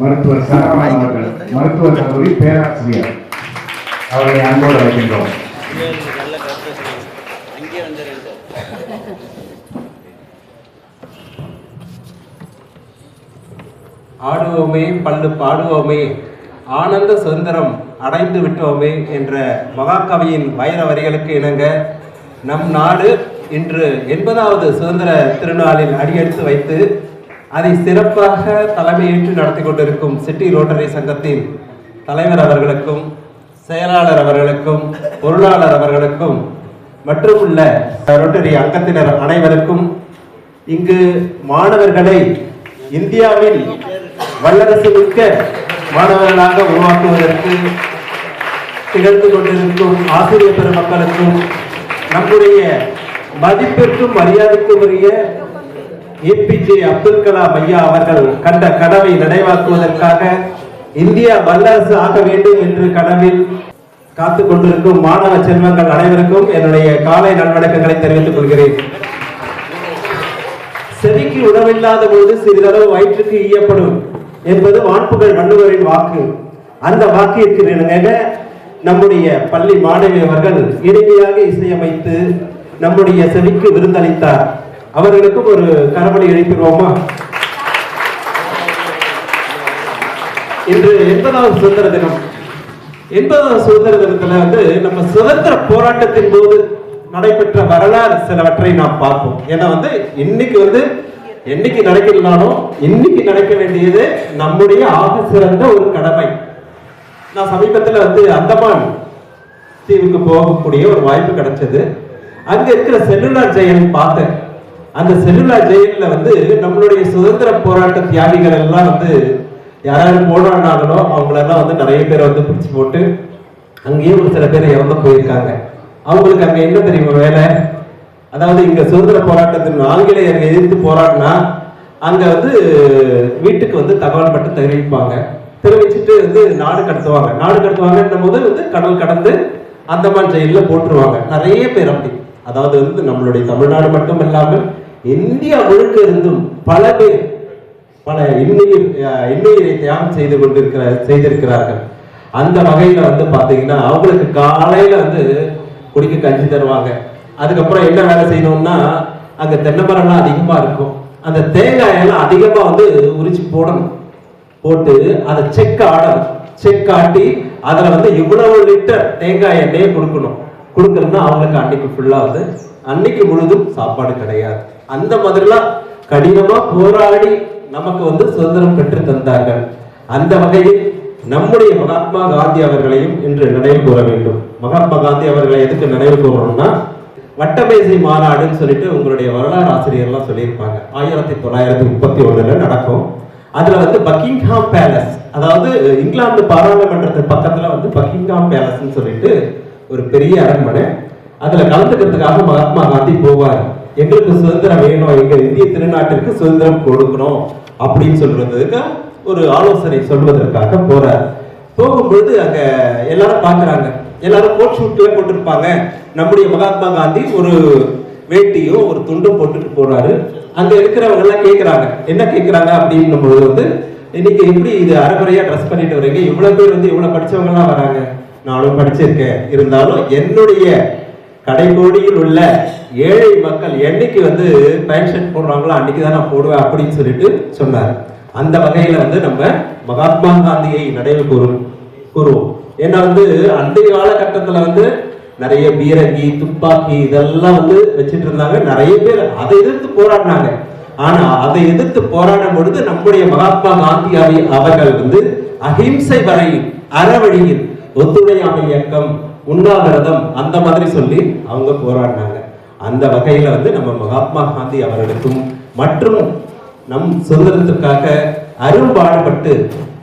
மருத்துவர் சரவணன் அவர்கள் மருத்துவக் கல்லூரி பேராசிரியர் அவர்களை அன்போடு அழைக்கின்றோம். ஆடுவோமே பல்லு பாடுவோமே ஆனந்த சுதந்திரம் அடைந்து விட்டோமே என்ற மகாகவியின் வைர வரிகளுக்கு இணங்க நம் நாடு இன்று 80வது சுதந்திர திருநாளில் அடியெடுத்து வைத்து அதை சிறப்பாக தலைமையேற்று நடத்தி கொண்டிருக்கும் சிட்டி ரோட்டரி சங்கத்தின் தலைவர் அவர்களுக்கும் செயலாளர் அவர்களுக்கும் பொருளாளர் அவர்களுக்கும் மற்றும் உள்ள ரோட்டரி அங்கத்தினர் அனைவருக்கும் இங்கு மாணவர்களை இந்தியாவில் வல்லரசு மிக்க மாணவர்களாக உருவாக்குவதற்கு திகழ்ந்து கொண்டிருக்கும் ஆசிரியர் பெருமக்களுக்கும் நம்முடைய மதிப்பிற்கும் மரியாதைக்கும் உரிய ஏபிஜே அப்துல் கலாம் ஐயா அவர்கள் கண்ட கனவை நடைவாக்குவதற்காக இந்தியா வல்லரசு ஆக வேண்டும் என்று கனவில் காத்துக் கொண்டிருக்கும் மாணவ செல்வங்கள் அனைவருக்கும் என்னுடைய காலை நல்வணக்கங்களை தெரிவித்துக் கொள்கிறேன். செவிக்கு உணவில்லாத போது சிறிதளவு வயிற்றுக்கு ஈயப்படும் என்பது வான்புகழ் வள்ளுவரின் வாக்கு. அந்த வாக்கிற்கு இணங்க நம்முடைய பள்ளி மாணவி அவர்கள் இனிமையாக இசையமைத்து நம்முடைய செவிக்கு விருந்தளித்தார். அவர்களுக்கும் ஒரு கரவொலி எழுப்பிடுவோமா? இன்று 80வது சுதந்திர தினம். 80வது சுதந்திர தினத்துல நம்ம சுதந்திர போராட்டத்தின் போது நடைபெற்ற வரலாறு சிலவற்றை நாம் பார்ப்போம். ஏன்னா இன்னைக்கு நடக்கலனாலும் இன்னைக்கு நடக்க வேண்டியது நம்முடைய ஆக சிறந்த ஒரு கடமை. நான் சமீபத்தில் அந்தமான் தீவுக்கு போகக்கூடிய ஒரு வாய்ப்பு கிடைச்சது. அங்க இருக்கிற செல்லுலார் ஜெயில் பார்த்தேன். அந்த செல்லுலார் ஜெயில நம்மளுடைய சுதந்திர போராட்ட தியாகிகள் எல்லாம் யாராவது போராடினாங்களோ அவங்களெல்லாம் நிறைய பேரை பிடிச்சு போட்டு அங்கேயே ஒரு சில பேர் இறந்து போயிருக்காங்க. அவங்களுக்கு அங்க என்ன தெரியுமா வேலை? அதாவது இங்க சுதந்திர போராட்டத்தின் ஆங்கிலேயர் எதிர்த்து போராடினா அங்க வீட்டுக்கு தகவல் மட்டும் தெரிவிப்பாங்க. தெரிவிச்சுட்டு நாடு கடத்துவாங்கன்னும் போது கடல் கடந்து அந்தமான் ஜெயில போட்டுருவாங்க. நிறைய பேர் அப்படி. அதாவது நம்மளுடைய தமிழ்நாடு மட்டும் இல்லாமல் இந்தியா முழுக்க இருந்தும் பல பேர் பல இன்னுயிரை தியாகம் செய்திருக்கிறார்கள். அந்த வகையில பாத்தீங்கன்னா அவங்களுக்கு காலையில குடிக்க கஞ்சி தருவாங்க. அதுக்கப்புறம் என்ன வேலை செய்யணும்னா அங்க தென்னை மரம்லாம் அதிகமா இருக்கும். அந்த தேங்காயெல்லாம் அதிகமா உரிச்சு போடணும். போட்டு அதை செக் ஆட்டி அதுல இவ்வளவு லிட்டர் தேங்காய் எண்ணெயை கொடுக்கணும்னா அவங்களுக்கு அன்னைக்கு ஃபுல்லா அன்னைக்கு முழுதும் சாப்பாடு கிடையாது. அந்த மாதிரிலாம் கடினமா போராடி நமக்கு சுதந்திரம் பெற்று தந்தார்கள். அந்த வகையில் நம்முடைய மகாத்மா காந்தி அவர்களையும் இன்று நினைவு கூற வேண்டும். மகாத்மா காந்தி அவர்களை எதுக்கு நினைவு கூறணும்னா வட்டமேசை மாநாடுன்னு சொல்லிட்டு உங்களுடைய வரலாறு ஆசிரியர்லாம் சொல்லியிருப்பாங்க. 1931 நடக்கும். அதுல பக்கிங்ஹாம் பேலஸ், அதாவது இங்கிலாந்து பாராளுமன்றத்தின் பக்கத்துல பக்கிங்ஹாம் பேலஸ்ன்னு சொல்லிட்டு ஒரு பெரிய அரண்மனை. அதுல கலந்துக்கிறதுக்காக மகாத்மா காந்தி போவார். எங்களுக்கு சுதந்திரம் வேணும், எங்க இந்திய திருநாட்டிற்கு சுதந்திரம் கொடுக்கணும் அப்படின்னு சொல்றதுக்கு ஒரு ஆலோசனை சொல்வதற்காக போறார். போகும்பொழுது அங்க எல்லாரும் பாக்குறாங்க. எல்லாரும் கோட் ஷூட்ல போட்டிருப்பாங்க. நம்முடைய மகாத்மா காந்தி ஒரு வேட்டியும் ஒரு துண்டும் போட்டுட்டு போறாரு. அங்க இருக்கிறவங்க எல்லாம் கேட்கிறாங்க. என்ன கேட்கிறாங்க அப்படின்னும் பொழுது இன்னைக்கு எப்படி இது அரைகுறையா ட்ரெஸ் பண்ணிட்டு வரீங்க? இவ்வளவு பேர் இவ்வளவு படிச்சவங்க எல்லாம் வராங்க. நானும் படிச்சிருக்கேன். இருந்தாலும் என்னுடைய கடைக்கோடியில் உள்ள ஏழை மக்கள் என்னைக்கு பேண்ட் ஷர்ட் போடுறாங்களோ அன்னைக்கு தான் நான் போடுவேன் அப்படின்னு சொல்லிட்டு சொன்னார். அந்த வகையில நம்ம மகாத்மா காந்தியை நினைவு கூறுவோம். ஏன்னா அன்றைய காலகட்டத்துல நிறைய பீரங்கி துப்பாக்கி இதெல்லாம் வச்சிட்டு இருந்தாங்க. நிறைய பேர் அதை எதிர்த்து போராடினாங்க. ஆனா அதை எதிர்த்து போராடும் பொழுது நம்முடைய மகாத்மா காந்தி அவர்கள் அஹிம்சை வரையில் அறவழியில் ஒத்துழையாமை இயக்கம் உண்ணாவிரதம் அந்த மாதிரி சொல்லி அவங்க போராடினாங்க. அந்த வகையில நம்ம மகாத்மா காந்தி அவர்களுக்கும் மற்றும் நம் சுதந்திரத்திற்காக அரும்பாடுபட்டு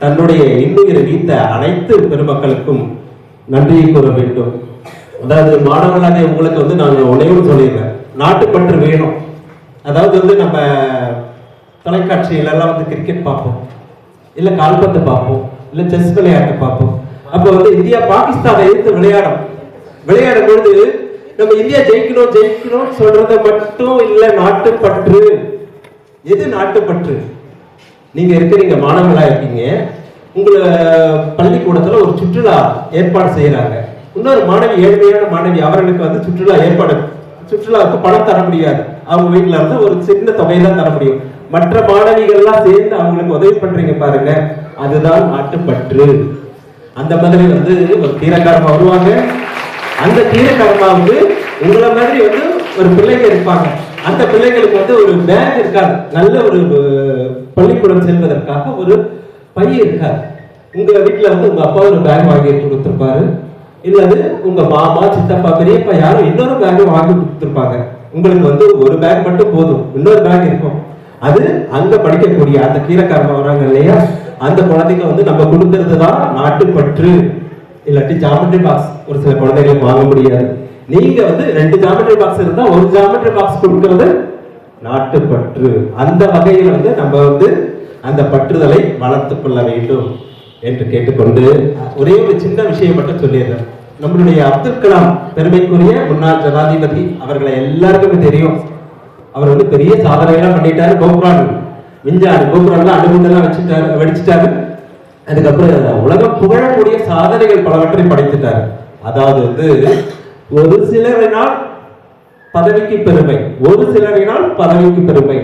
தன்னுடைய இன்னுயிரை நீத்த அனைத்து பெருமக்களுக்கும் நன்றியை கூற வேண்டும். அதாவது மாணவர்களாக உங்களுக்கு நான் ஒன்றையும் சொல்லிடுறேன், நாட்டுப்பற்று வேணும். அதாவது நம்ம தொலைக்காட்சியிலெல்லாம் கிரிக்கெட் பார்ப்போம், இல்லை கால்பந்து பார்ப்போம், இல்லை செஸ் விளையாட்டு பார்ப்போம். அப்போ இந்தியா பாகிஸ்தானை எதிர்த்து விளையாடும் பொழுது நம்ம இந்தியா ஜெயிக்கணும் ஜெயிக்கணும் சொல்றது மட்டும் இல்ல நாட்டுப்பற்று. எது நாட்டுப்பற்று? நீங்க இருக்கிறீங்க, மாணவர்களா இருக்கீங்க, உங்களை பள்ளிக்கூடத்துல ஒரு சுற்றுலா ஏற்பாடு செய்யறாங்க. இன்னொரு மாணவி, ஏழ்மையான மாணவி, அவர்களுக்கு வந்து சுற்றுலாவுக்கு பணம் தர முடியாது. அவங்க வீட்டுல இருந்து ஒரு சின்ன தொகையெல்லாம் தர முடியும். மற்ற மாணவிகள்லாம் சேர்ந்து அவங்களுக்கு உதவி பண்றீங்க பாருங்க, அதுதான் நாட்டுப்பற்று. அந்த மாதிரி வந்து ஒரு தீரக்காரமா வருவாங்க. அந்த தீரக்காரமாவுக்கு உங்களை மாதிரி வந்து ஒரு பிள்ளைங்க இருப்பாங்க. அந்த பிள்ளைங்களுக்கு வந்து ஒரு பேக் இருக்காது, நல்ல ஒரு பள்ளிக்கூடம் செல்வதற்காக ஒரு பை இருக்காது. உங்க வீட்டுல வந்து உங்க அப்பா ஒரு பேக் வாங்கி கொடுத்துருப்பாரு, இல்லது உங்க மாமா, சித்தப்பா, பெரியப்பா யாரும் இன்னொரு பேக் வாங்கி கொடுத்துருப்பாங்க. உங்களுக்கு வந்து ஒரு பேக் மட்டும் போதும், இன்னொரு பேக் இருக்கும். அது அங்க படிக்கக்கூடிய அந்த கீரைக்காரங்க வராங்க இல்லையா, அந்த குழந்தைங்க வந்து நம்ம கொடுக்கறது தான் நாட்டுப்பற்று. இல்லாட்டி ஜாமெட்ரி பாக்ஸ் ஒரு சில குழந்தைகளுக்கு வாங்க முடியாது. நீங்க வந்து 2 ஜாமெட்ரி பாக்ஸ் இருந்தா ஒரு ஜாமெட்ரி பாக்ஸ் கொடுக்கிறது நாட்டுப்பற்று. அந்த வகையில் வந்து நம்ம வந்து அந்த பற்றுதலை வளர்த்துக் கொள்ள வேண்டும் என்று கேட்டுக்கொண்டு ஒரே ஒரு சின்ன விஷயம் மட்டும் சொல்லிடுறேன். நம்மளுடைய அப்துல் கலாம், பெருமைக்குரிய முன்னாள் ஜனாதிபதி, அவர்களை எல்லாருக்குமே தெரியும். அவர் வந்து பெரிய சாதனைகள்லாம் பண்ணிட்டாரு. கோபுரான் விஞ்ஞானி, கோபுரான்லாம் அணுகுண்டெல்லாம் வெடிச்சிட்டாரு. அதுக்கப்புறம் உலகம் புகழக்கூடிய சாதனைகள் பலவற்றை படைத்துட்டாரு. அதாவது வந்து ஒரு சிலரினால் பதவிக்கு பெருமை, ஒரு சிலரினால் பதவிக்கு பெருமை,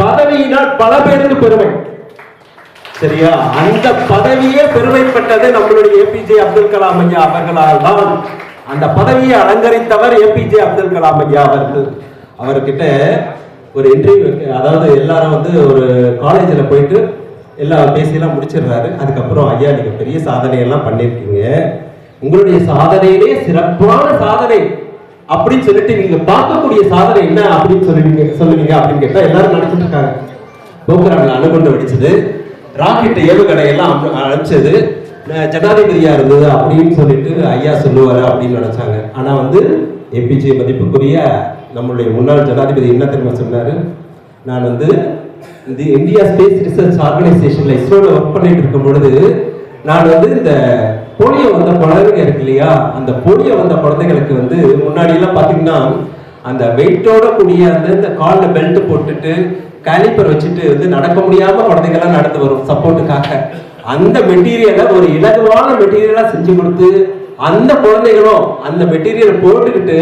பதவியினால் பல பேருக்கு பெருமை. சரியா? அந்த பதவியே பெருமைப்பட்டது நம்மளுடைய ஏபிஜே அப்துல் கலாம் ஐயா அவர்களால் தான். அந்த பதவியை அலங்கரித்தவர் ஏபிஜே அப்துல் கலாம் ஐயா அவர்கள். அவர்கிட்ட ஒரு இன்டர்வியூ, அதாவது எல்லாரும் வந்து ஒரு காலேஜில் போயிட்டு எல்லாம் பேசியெல்லாம் முடிச்சிடுறாரு. அதுக்கப்புறம் ஐயா நீங்க பெரிய சாதனையெல்லாம் பண்ணியிருக்கீங்க, உங்களுடைய சாதனையிலே சிறப்பான சாதனை அப்படின்னு சொல்லிட்டு நீங்க பார்க்கக்கூடிய சாதனை என்ன அப்படின்னு சொல்லுவீங்க அப்படின்னு கேட்டா எல்லாரும் நினைச்சிட்டு இருக்காங்க. போக்ரான்ல அணுகுண்டு வெடிச்சது, ராக்கெட் ஏவுகணை எல்லாம் அனுப்பிச்சது, ஜனாதிபதியா இருந்தது அப்படின்னு சொல்லிட்டு ஐயா சொல்லுவாரு அப்படின்னு நினைச்சாங்க. ஆனா வந்து ஏபிஜே மதிப்புக்குரிய நம்மளுடைய முன்னாள் ஜனாதிபதி என்ன தெரியுமா சொன்னாரு, நான் வந்து இந்த இந்தியா ஸ்பேஸ் ரிசர்ச் ஆர்கனைசேஷன்ல இஸ்ரோல ஒர்க் பண்ணிட்டு இருக்கும் பொழுது நான் வந்து இந்த போலியோ வந்த குழந்தைங்க இருக்கு இல்லையா, அந்த போலியோ வந்த குழந்தைங்களுக்கு வந்து முன்னாடி எல்லாம் பாத்தீங்கன்னா அந்த வெயிட்டோட கூடிய அந்த கால்ல பெல்ட் போட்டுட்டு காலிப்பர் வச்சுட்டு வந்து நடக்க முடியாம குழந்தைங்கெல்லாம் நடந்து வரும் சப்போர்ட்டுக்காக. அந்த மெட்டீரியலை ஒரு இலகுவான மெட்டீரியலா செஞ்சு கொடுத்து அந்த குழந்தைகளும் அந்த மெட்டீரியலை போட்டுக்கிட்டு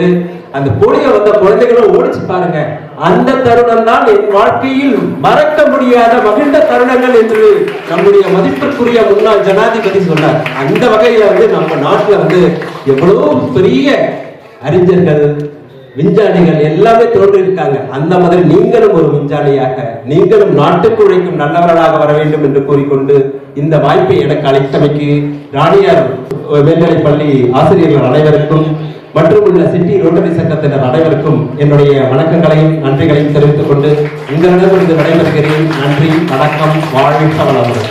அந்த போலியோ வந்த குழந்தைகளும் ஓடிச்சு பாருங்க. அந்த தருணம் தான் என் வாழ்க்கையில் மறக்க முடியாத மகிழ்ந்த தருணங்கள் என்று நம்முடைய மதிப்பிற்குரிய முன்னாள் ஜனாதிபதி சொன்னார். அந்த வகையில வந்து நம்ம நாட்டுல வந்து எவ்வளவு பெரிய அறிஞர்கள், விஞ்ஞானிகள் எல்லாமே தோன்றியிருக்காங்க. அந்த மாதிரி நீங்களும் ஒரு விஞ்ஞானியாக, நீங்களும் நாட்டுக்கு உழைக்கும் நல்லவர்களாக வர வேண்டும் என்று கூறிக்கொண்டு இந்த வாய்ப்பை எனக்கு அளித்தமைக்கு ராணியார் மேல்நிலைப் பள்ளி ஆசிரியர்கள் அனைவருக்கும் மற்றும் உள்ள சிட்டி ரோட்டரி சங்கத்தினர் அனைவருக்கும் என்னுடைய வணக்கங்களையும் நன்றிகளையும் தெரிவித்துக் கொண்டு உங்களிடமிருந்து விடைபெறுகிறேன். நன்றி, வணக்கம், வாழ்க வளமுடன்.